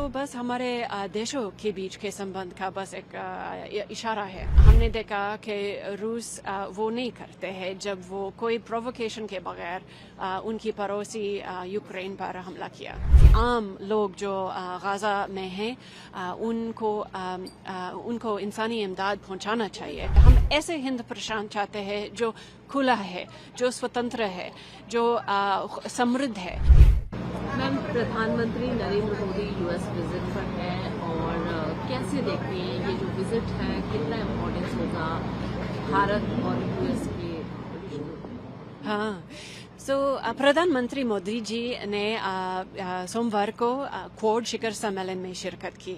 तो बस हमारे देशों के बीच के संबंध का बस एक इशारा है। हमने देखा कि रूस वो नहीं करते हैं जब वो कोई प्रोवोकेशन के बगैर उनकी पड़ोसी यूक्रेन पर हमला किया। आम लोग जो गाजा में हैं उनको इंसानी इमदाद पहुंचाना चाहिए। हम ऐसे हिंद प्रशांत चाहते हैं जो खुला है, जो स्वतंत्र है, जो समृद्ध है। मैम, प्रधानमंत्री नरेंद्र मोदी यूएस विजिट पर हैं और कैसे देखती हैं ये जो विजिट है, कितना इम्पोर्टेंस होगा भारत और यूएस के? हाँ, प्रधानमंत्री मोदी जी ने सोमवार को क्वाड शिखर सम्मेलन में शिरकत की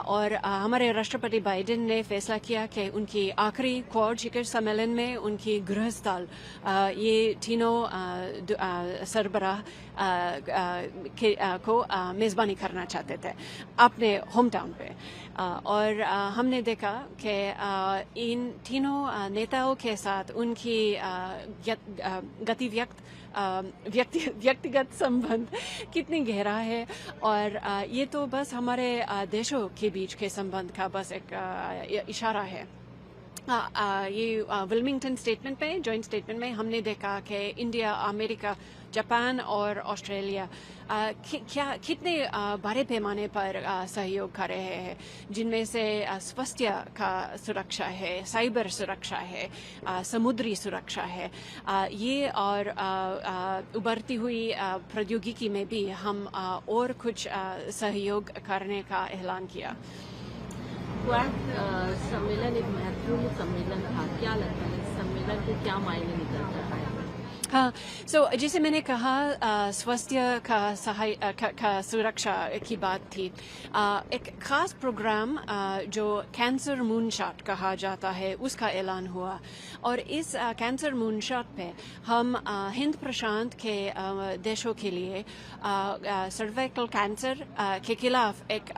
और हमारे राष्ट्रपति बाइडेन ने फैसला किया कि उनकी आखिरी क्वाड शिखर सम्मेलन में उनकी गृह स्थल ये तीनों सरबराह को मेज़बानी करना चाहते थे अपने होम टाउन पे। और हमने देखा कि इन तीनों नेताओं के साथ उनकी व्यक्तिगत संबंध कितनी गहरा है और ये तो बस हमारे देशों के बीच के संबंध का बस एक इशारा है। ये विल्मिंगटन स्टेटमेंट में, जॉइंट स्टेटमेंट में हमने देखा कि इंडिया, अमेरिका, जापान और ऑस्ट्रेलिया कितने बड़े पैमाने पर सहयोग कर रहे हैं, जिनमें से स्वास्थ्य का सुरक्षा है, साइबर सुरक्षा है, समुद्री सुरक्षा है, ये और उभरती हुई प्रौद्योगिकी में भी हम और कुछ सहयोग करने का ऐलान किया। क्वाड सम्मेलन एक महत्वपूर्ण सम्मेलन था, क्या लगता है इस सम्मेलन को क्या मायने निकलता है? हाँ, जैसे मैंने कहा स्वास्थ्य का सुरक्षा की बात थी। एक खास प्रोग्राम जो कैंसर मूनशॉट कहा जाता है उसका ऐलान हुआ और इस कैंसर मूनशॉट पे हम हिंद प्रशांत के देशों के लिए सर्वाइकल कैंसर के खिलाफ एक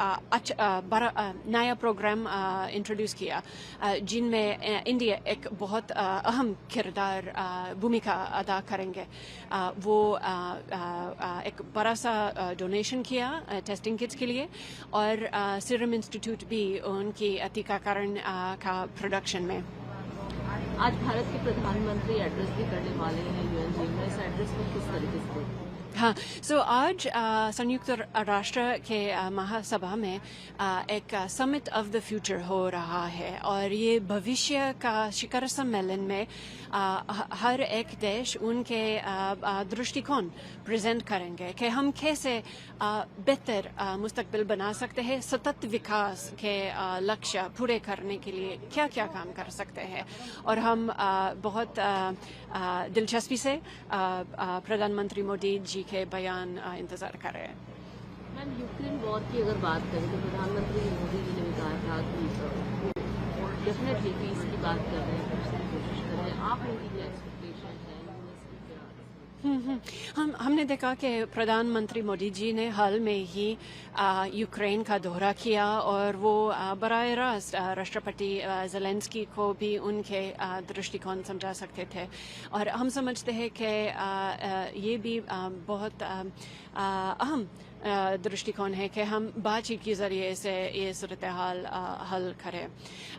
बड़ा नया प्रोग्राम इंट्रोड्यूस किया, जिनमें इंडिया एक बहुत अहम किरदार भूमिका अदा करेंगे। वो एक बड़ा सा डोनेशन किया टेस्टिंग किट्स के लिए और सीरम इंस्टीट्यूट भी उनकी टीकाकरण का प्रोडक्शन में। आज भारत के प्रधानमंत्री एड्रेस भी करने वाले हैं यूएन में, इस एड्रेस में किस तरीके से? हाँ, आज संयुक्त राष्ट्र के महासभा में एक समिट ऑफ द फ्यूचर हो रहा है और ये भविष्य का शिखर सम्मेलन में हर एक देश उनके दृष्टिकोण प्रेजेंट करेंगे कि हम कैसे बेहतर मुस्तकबिल बना सकते हैं, सतत विकास के लक्ष्य पूरे करने के लिए क्या क्या काम कर सकते हैं। और हम बहुत दिलचस्पी से प्रधानमंत्री मोदी जी के बयान इंतजार कर रहे हैं। मैम, यूक्रेन वॉर की अगर बात करें तो प्रधानमंत्री मोदी जी ने भी कहा था कि डेफिनेटली पीस की बात कर रहे हैं, कोशिश कर रहे हैं। आप उनकी क्या एक्सपेक्टेशन है? हमने देखा कि प्रधानमंत्री मोदी जी ने हाल में ही यूक्रेन का दौरा किया और वो बराह रास्त राष्ट्रपति ज़ेलेंस्की को भी उनके दृष्टिकोण समझा सकते थे और हम समझते हैं कि ये भी बहुत अहम दृष्टिकोण है कि हम बातचीत के जरिए से ये सूरत हाल हल करें।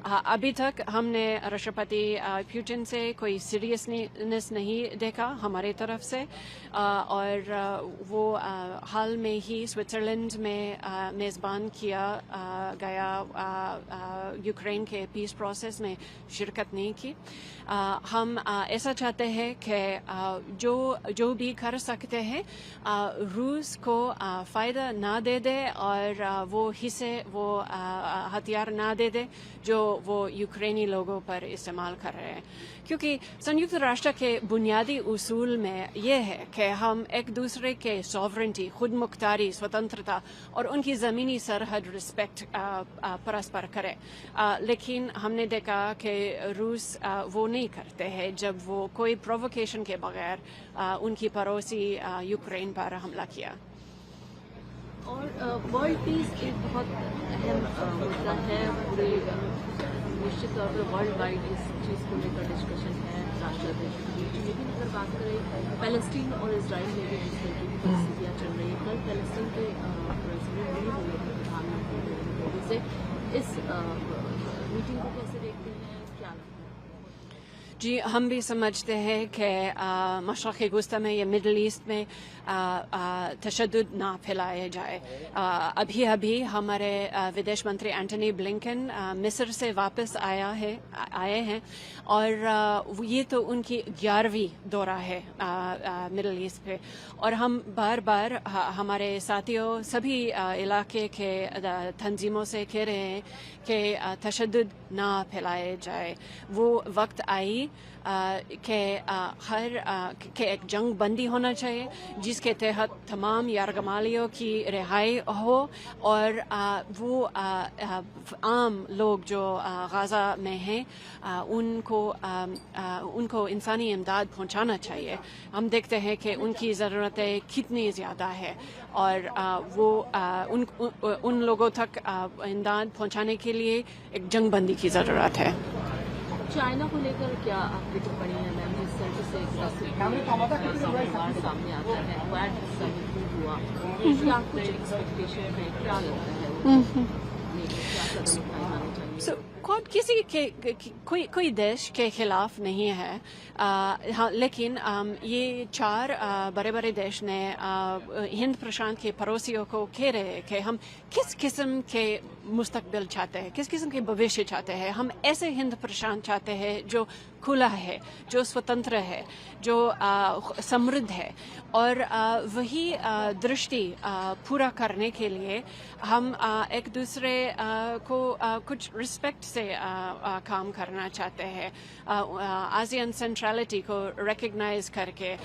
अभी तक हमने राष्ट्रपति पुतिन से कोई सीरियसनेस नहीं देखा हमारे तरफ से और वो हाल में ही स्विट्जरलैंड में मेज़बान किया गया यूक्रेन के पीस प्रोसेस में शिरकत नहीं की। हम ऐसा चाहते हैं कि जो भी कर सकते हैं रूस को फ़ायदा ना दे दे और वो हिस्से वो हथियार ना दे दे जो वो यूक्रेनी लोगों पर इस्तेमाल कर रहे हैं, क्योंकि संयुक्त राष्ट्र के बुनियादी उसूल में ये है कि हम एक दूसरे के सॉवरेंटी, खुद मुख्तारी, स्वतंत्रता और उनकी ज़मीनी सरहद रिस्पेक्ट परस्पर करें। लेकिन हमने देखा कि रूस वो नहीं करते हैं जब वो कोई प्रोवोकेशन के बगैर उनकी पड़ोसी यूक्रेन पर हमला किया। और वर्ल्ड पीस एक बहुत अहम मुद्दा है, पूरे निश्चित तौर पर वर्ल्ड वाइड इस चीज़ को लेकर डिस्कशन है राष्ट्राध्यक्ष के बीच। लेकिन अगर बात करें पैलेस्टीन और इजराइल में भी जिस तरीके की परिस्थितियाँ चल रही है, कल पैलेस्टीन के प्रेसिडेंट भी हुए से इस मीटिंग को कैसे देखते हैं, क्या लगता है? जी, हम भी समझते हैं कि मशरक़ वस्ती में या मिडल ईस्ट में तशद्दुद ना फैलाया जाए। अभी हमारे विदेश मंत्री एंटनी ब्लिंकन मिस्र से वापस आए हैं और ये तो उनकी 11वीं दौरा है मिडल ईस्ट पे, और हम बार बार हमारे साथियों सभी इलाके के तंजीमों से कह रहे हैं कि तशद्दुद ना फैलाए जाए। वो वक्त आई कि एक जंग बंदी होना चाहिए जिसके तहत तमाम यारगमालियों की रिहाई हो, और वो आम लोग जो गाज़ा में हैं उनको इंसानी इमदाद पहुंचाना चाहिए। हम देखते हैं कि उनकी ज़रूरतें कितनी ज़्यादा है, और वो उन लोगों तक इमदाद पहुंचाने के लिए एक जंग बंदी की ज़रूरत है। चाइना को लेकर क्या आपकी टिप्पणी है मैम? जिस तरह से सोमवार सामने आता है, क्वाड समिट हुआ, क्या कुछ एक्सपेक्टेशन है, क्या लगता है क्या कदम उठाने चाहिए? किसी के कोई देश के खिलाफ नहीं है, हाँ, लेकिन ये 4 बड़े बड़े देश ने हिंद प्रशांत के पड़ोसियों को कह रहे हैं कि हम किस किस्म के मुस्तकबिल चाहते हैं, किस किस्म के भविष्य चाहते हैं। हम ऐसे हिंद प्रशांत चाहते हैं जो खुला है, जो स्वतंत्र है, जो समृद्ध है, और वही दृष्टि पूरा करने के लिए हम एक दूसरे को कुछ रिस्पेक्ट से काम करना चाहते हैं। आसियान सेंट्रलिटी को रिकग्नाइज करके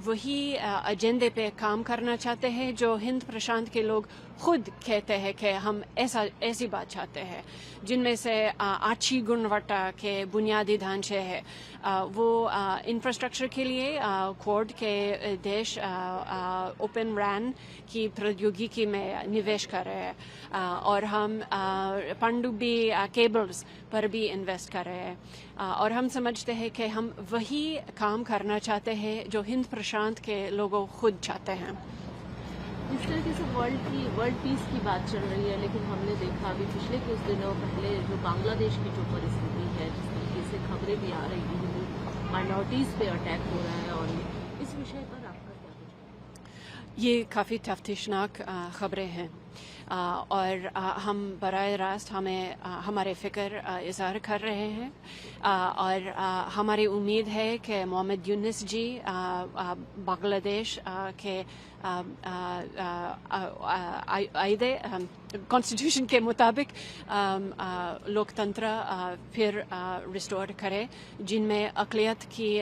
वही एजेंडे पे काम करना चाहते हैं जो हिंद प्रशांत के लोग खुद कहते हैं कि हम ऐसी बात चाहते हैं, जिनमें से अच्छी गुणवत्ता के बुनियादी ढांचे हैं। वो इंफ्रास्ट्रक्चर के लिए क्वाड के देश ओपन रैन की प्रौद्योगिकी में निवेश कर रहे हैं, और हम पनडुब्बी केबल्स पर भी इन्वेस्ट कर रहे हैं, और हम समझते हैं कि हम वही काम करना चाहते हैं जो हिंद प्रशांत के लोगों खुद चाहते हैं। इस तरीके से वर्ल्ड पीस की बात चल रही है, लेकिन हमने देखा अभी पिछले कुछ दिनों पहले जो बांग्लादेश की जो परिस्थिति है, जिस तरीके से खबरें भी आ रही हैं, माइनॉरिटीज़ पे अटैक हो रहा है, और इस विषय पर आपका क्या कुछ? ये काफ़ी तफ्तीशनाक खबरें हैं, और हम बराह रास्त हमारे फ़िक्र इज़हार कर रहे हैं, और हमारी उम्मीद है कि मोहम्मद यूनुस जी बांग्लादेश के आइदे कॉन्स्टिट्यूशन के मुताबिक लोकतंत्र फिर रिस्टोर करे, जिनमें अक़लियत की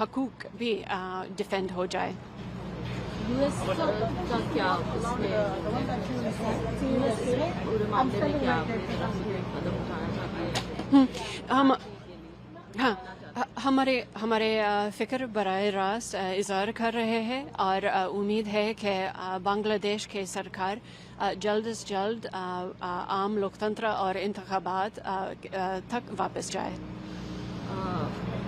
हकूक़ भी डिफेंड हो जाए। यूएस का क्या इसमें पूरे मामले में क्या कदम उठाना चाहती है? हमारे फ़िक्र बराह रास्त इज़हार कर रहे हैं, और उम्मीद है कि बांग्लादेश के सरकार जल्द से जल्द आम लोकतंत्र और इंतखाबात तक वापस जाए।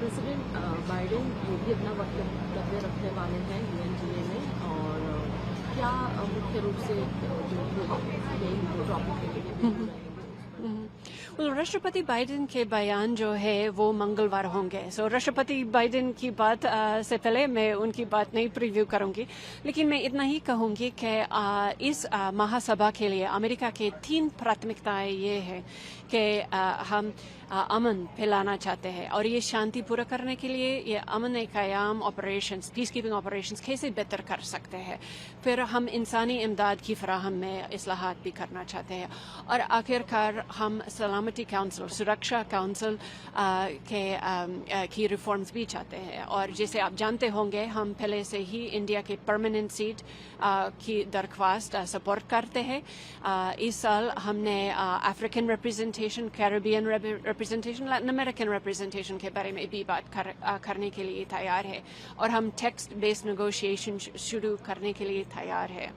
प्रेसिडेंट बाइडेन वो भी अपना वक्तव्य रखने वाले हैं UNGA में, और क्या मुख्य रूप से जो टॉपिक राष्ट्रपति बाइडेन के बयान जो है वो मंगलवार होंगे। राष्ट्रपति बाइडेन की बात से पहले मैं उनकी बात नहीं प्रीव्यू करूंगी, लेकिन मैं इतना ही कहूंगी कि इस महासभा के लिए अमेरिका की 3 प्राथमिकताएं ये है कि हम अमन फैलाना चाहते हैं, और ये शांति पूरा करने के लिए ये अमन क़याम ऑपरेशंस, पीस कीपिंग ऑपरेशंस कैसे बेहतर कर सकते हैं। फिर हम इंसानी इमदाद की फराहम में इस्लाहात भी करना चाहते हैं, और आखिरकार हम सलामती काउंसिल, सुरक्षा काउंसिल की रिफॉर्म्स भी चाहते हैं। और जैसे आप जानते होंगे, हम पहले से ही इंडिया के परमानेंट सीट की दरख्वास्त सपोर्ट करते हैं। इस साल हमने African representation, Caribbean representation, Latin American representation के बारे में भी बात करने के लिए तैयार है, और हम टेक्स्ट बेस्ड नेगोशिएशन शुरू करने के लिए तैयार है।